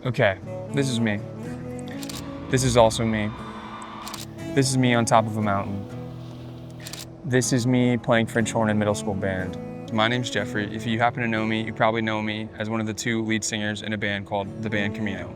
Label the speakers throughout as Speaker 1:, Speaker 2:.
Speaker 1: Okay, this is me. This is also me. This is me on top of a mountain. This is me playing French horn in middle school band. My name's Jeffrey. If you happen to know me, you probably know me as one of the two lead singers in a band called the band Camino.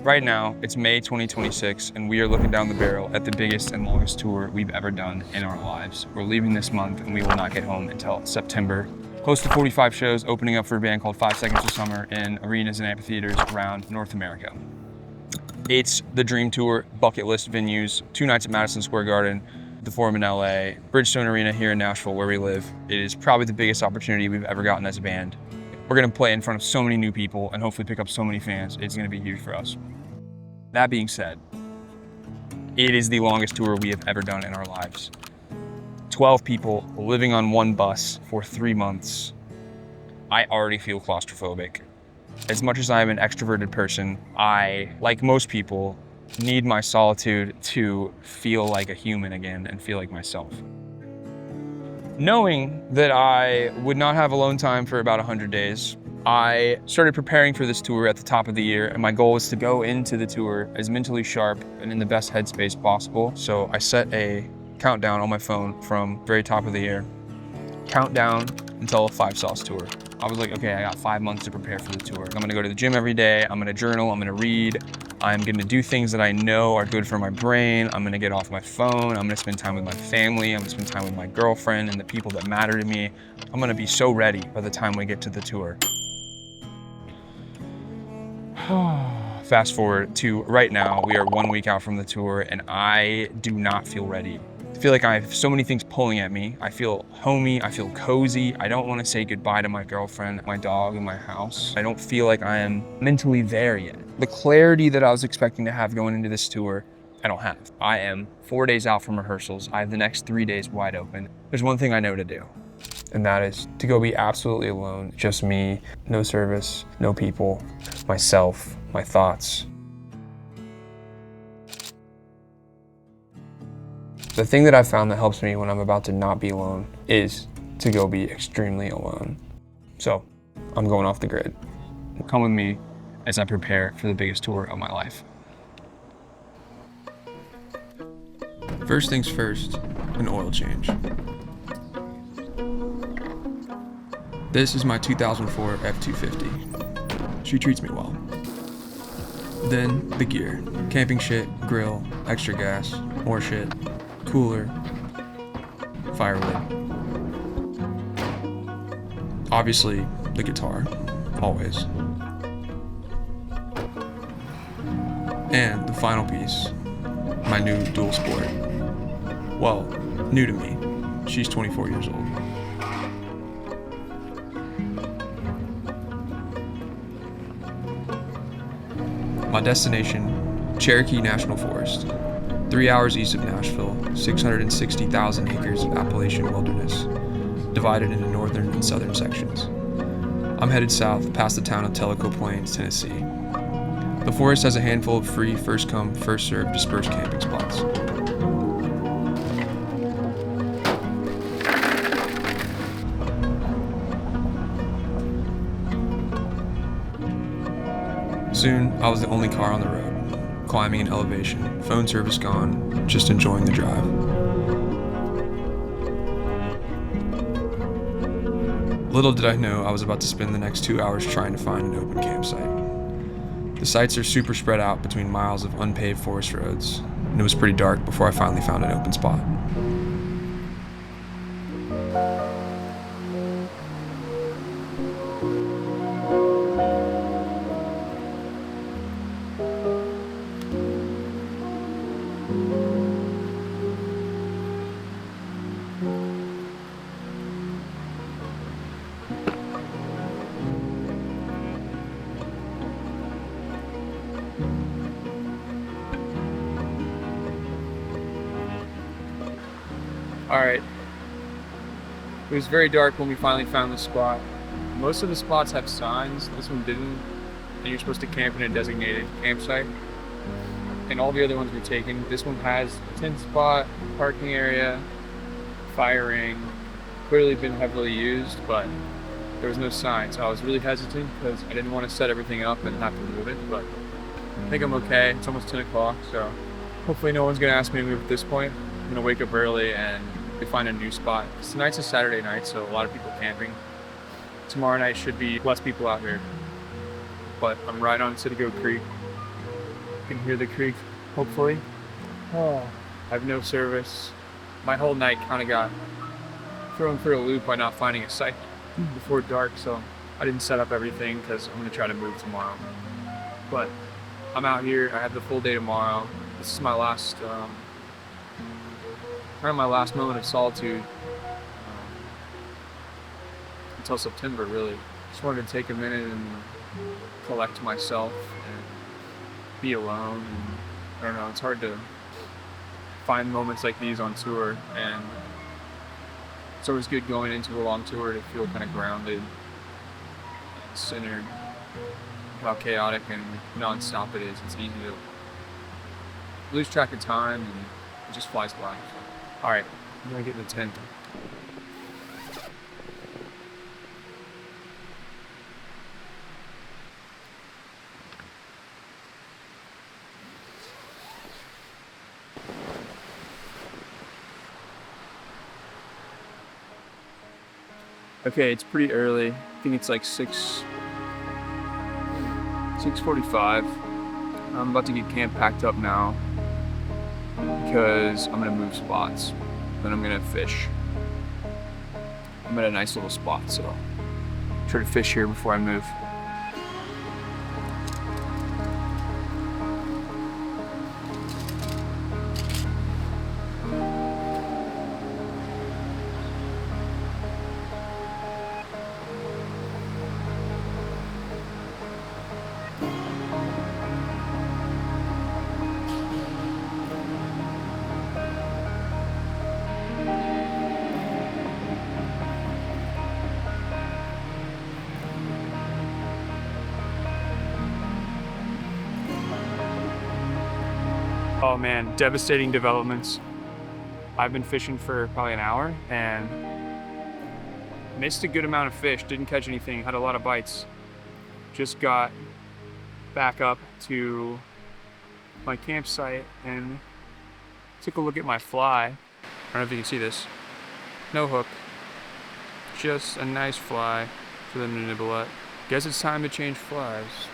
Speaker 1: Right now, it's May 2026, and we are looking down the barrel at the biggest and longest tour we've ever done in our lives. We're leaving this month, and we will not get home until September. Close to 45 shows, opening up for a band called 5 Seconds of Summer in arenas and amphitheaters around North America. It's the dream tour, bucket list venues, 2 nights at Madison Square Garden, the Forum in LA, Bridgestone Arena here in Nashville where we live. It is probably the biggest opportunity we've ever gotten as a band. We're gonna play in front of so many new people and hopefully pick up so many fans. It's gonna be huge for us. That being said, it is the longest tour we have ever done in our lives. 12 people living on one bus for 3 months. I already feel claustrophobic. As much as I am an extroverted person, I, like most people, need my solitude to feel like a human again and feel like myself. Knowing that I would not have alone time for about 100 days, I started preparing for this tour at the top of the year, and my goal was to go into the tour as mentally sharp and in the best headspace possible. So I set a countdown on my phone from very top of the year. Countdown until a 5-sauce tour. I was like, okay, I got 5 months to prepare for the tour. I'm gonna go to the gym every day, I'm gonna journal, I'm gonna read, I'm gonna do things that I know are good for my brain, I'm gonna get off my phone, I'm gonna spend time with my family, I'm gonna spend time with my girlfriend and the people that matter to me. I'm gonna be so ready by the time we get to the tour. Fast forward to right now, we are 1 week out from the tour and I do not feel ready. I feel like I have so many things pulling at me. I feel homey, I feel cozy. I don't want to say goodbye to my girlfriend, my dog, and my house. I don't feel like I am mentally there yet. The clarity that I was expecting to have going into this tour, I don't have. I am 4 days out from rehearsals. I have the next 3 days wide open. There's one thing I know to do, and that is to go be absolutely alone. Just me, no service, no people, myself, my thoughts. The thing that I've found that helps me when I'm about to not be alone is to go be extremely alone. So I'm going off the grid. Come with me as I prepare for the biggest tour of my life.
Speaker 2: First things first, an oil change. This is my 2004 F-250. She treats me well. Then the gear, camping shit, grill, extra gas, more shit, cooler, firewood. Obviously, the guitar, always. And the final piece, my new dual sport. Well, new to me. She's 24 years old. My destination, Cherokee National Forest. 3 hours east of Nashville, 660,000 acres of Appalachian wilderness, divided into northern and southern sections. I'm headed south past the town of Tellico Plains, Tennessee. The forest has a handful of free first-come, first-served dispersed camping spots. Soon, I was the only car on the road. Climbing an elevation, phone service gone, just enjoying the drive. Little did I know I was about to spend the next 2 hours trying to find an open campsite. The sites are super spread out between miles of unpaved forest roads, and it was pretty dark before I finally found an open spot.
Speaker 1: All right, it was very dark when we finally found the spot. Most of the spots have signs, this one didn't, and you're supposed to camp in a designated campsite. And all the other ones we've taken, this one has a tent spot, parking area, fire ring, clearly been heavily used, but there was no sign. So I was really hesitant because I didn't want to set everything up and have to move it, but I think I'm okay. It's almost 10 o'clock, so hopefully no one's gonna ask me to move at this point. I'm gonna wake up early and find a new spot. Tonight's a Saturday night, so a lot of people camping. Tomorrow night should be less people out here. But I'm right on Citigo Creek. You can hear the creek, hopefully. Oh, I have no service. My whole night kind of got thrown for a loop by not finding a site before dark, so I didn't set up everything because I'm gonna try to move tomorrow. But I'm out here. I have the full day tomorrow. This is my last, kind of my last moment of solitude until September, really. Just wanted to take a minute and collect myself and be alone. And I don't know, it's hard to find moments like these on tour, and it's always good going into a long tour to feel kind of grounded and centered. How chaotic and non-stop it is, it's easy to lose track of time and it just flies by. All right, I'm gonna get in the tent. Okay, it's pretty early. I think it's like 6:45. I'm about to get camp packed up now because I'm gonna move spots. Then I'm gonna fish. I'm at a nice little spot, so try to fish here before I move. Oh man, devastating developments. I've been fishing for probably an hour and missed a good amount of fish, didn't catch anything, had a lot of bites. Just got back up to my campsite and took a look at my fly. I don't know if you can see this. No hook, just a nice fly for them to nibble at. Guess it's time to change flies.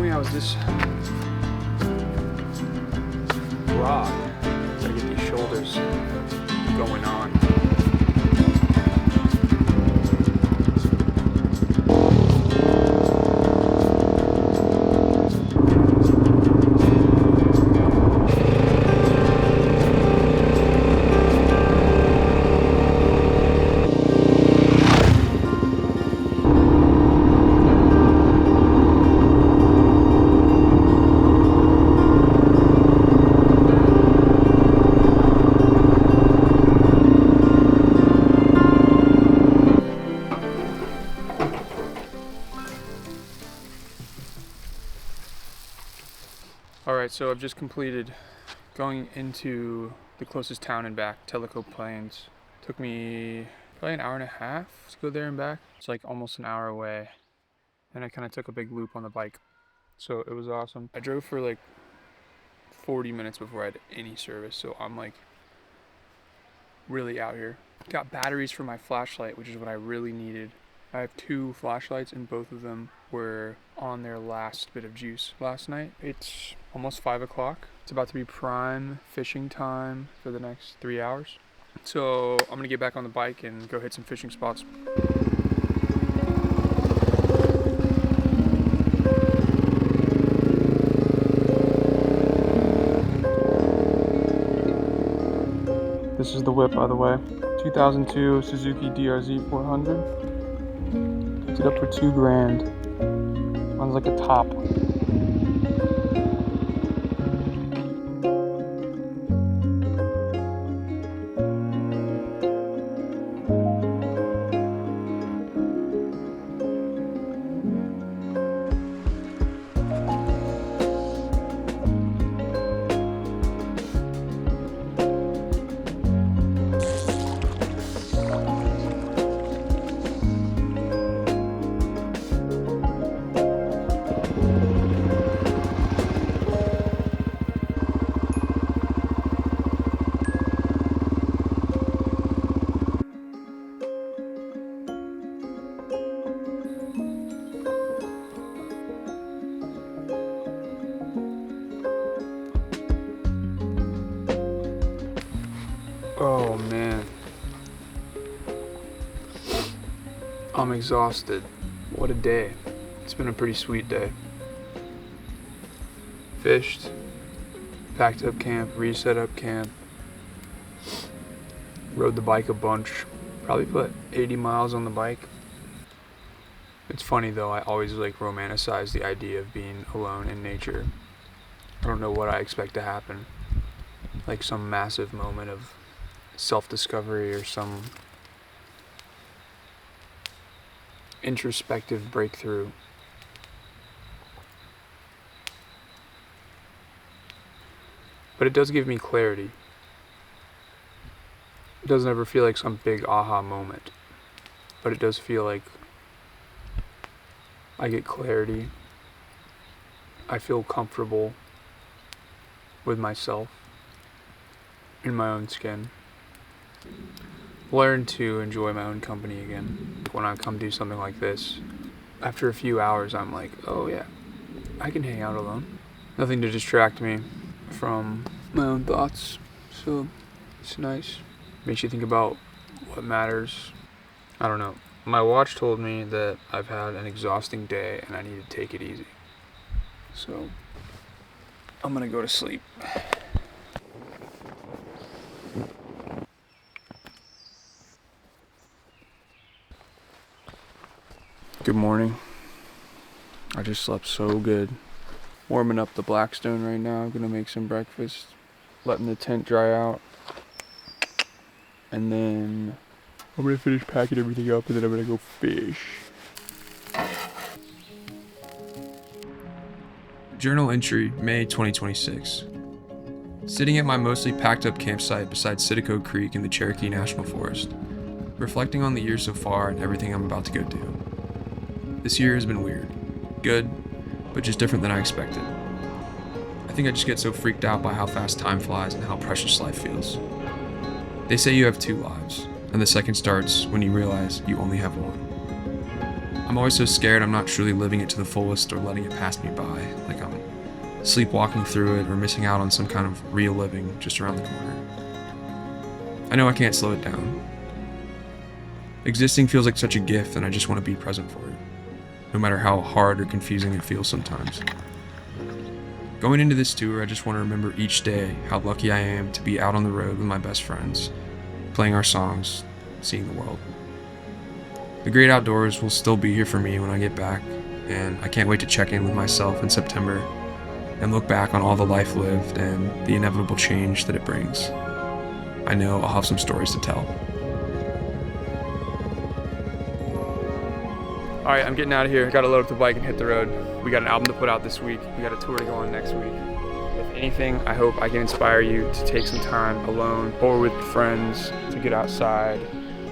Speaker 1: How is this rock? Gotta get these shoulders going on. Alright, so I've just completed going into the closest town and back, Tellico Plains. Took me probably an hour and a half to go there and back. It's like almost an hour away. And I kind of took a big loop on the bike. So it was awesome. I drove for like 40 minutes before I had any service, so I'm like really out here. Got batteries for my flashlight, which is what I really needed. I have 2 flashlights and both of them were on their last bit of juice last night. It's almost 5 o'clock. It's about to be prime fishing time for the next 3 hours. So I'm gonna get back on the bike and go hit some fishing spots. This is the whip, by the way. 2002 Suzuki DRZ 400. Picked it up for $2,000. Runs like a top. Oh man, I'm exhausted. What a day. It's been a pretty sweet day. Fished, packed up camp, reset up camp, rode the bike a bunch, probably put 80 miles on the bike. It's funny though, I always romanticize the idea of being alone in nature. I don't know what I expect to happen, like some massive moment of self-discovery or some introspective breakthrough. But it does give me clarity. It doesn't ever feel like some big aha moment, but it does feel like I get clarity. I feel comfortable with myself in my own skin. Learn to enjoy my own company again. When I come do something like this, after a few hours I'm like, oh yeah, I can hang out alone. Nothing to distract me from my own thoughts, so it's nice. Makes you think about what matters. I don't know. My watch told me that I've had an exhausting day and I need to take it easy. So I'm gonna go to sleep. Good morning. I just slept so good. Warming up the Blackstone right now. I'm gonna make some breakfast. Letting the tent dry out. And then I'm gonna finish packing everything up and then I'm gonna go fish.
Speaker 2: Journal entry, May 2026. Sitting at my mostly packed up campsite beside Citico Creek in the Cherokee National Forest, reflecting on the year so far and everything I'm about to go do. This year has been weird. Good, but just different than I expected. I think I just get so freaked out by how fast time flies and how precious life feels. They say you have 2 lives, and the second starts when you realize you only have one. I'm always so scared I'm not truly living it to the fullest or letting it pass me by, like I'm sleepwalking through it or missing out on some kind of real living just around the corner. I know I can't slow it down. Existing feels like such a gift and I just want to be present for it, no matter how hard or confusing it feels sometimes. Going into this tour, I just want to remember each day how lucky I am to be out on the road with my best friends, playing our songs, seeing the world. The great outdoors will still be here for me when I get back, and I can't wait to check in with myself in September and look back on all the life lived and the inevitable change that it brings. I know I'll have some stories to tell.
Speaker 1: All right, I'm getting out of here. Gotta load up the bike and hit the road. We got an album to put out this week. We got a tour to go on next week. If anything, I hope I can inspire you to take some time alone or with friends to get outside.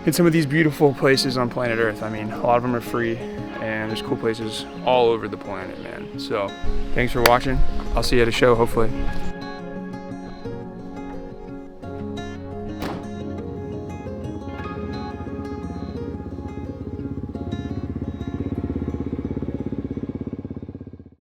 Speaker 1: Hit some of these beautiful places on planet Earth. I mean, a lot of them are free and there's cool places all over the planet, man. So thanks for watching. I'll see you at a show, hopefully.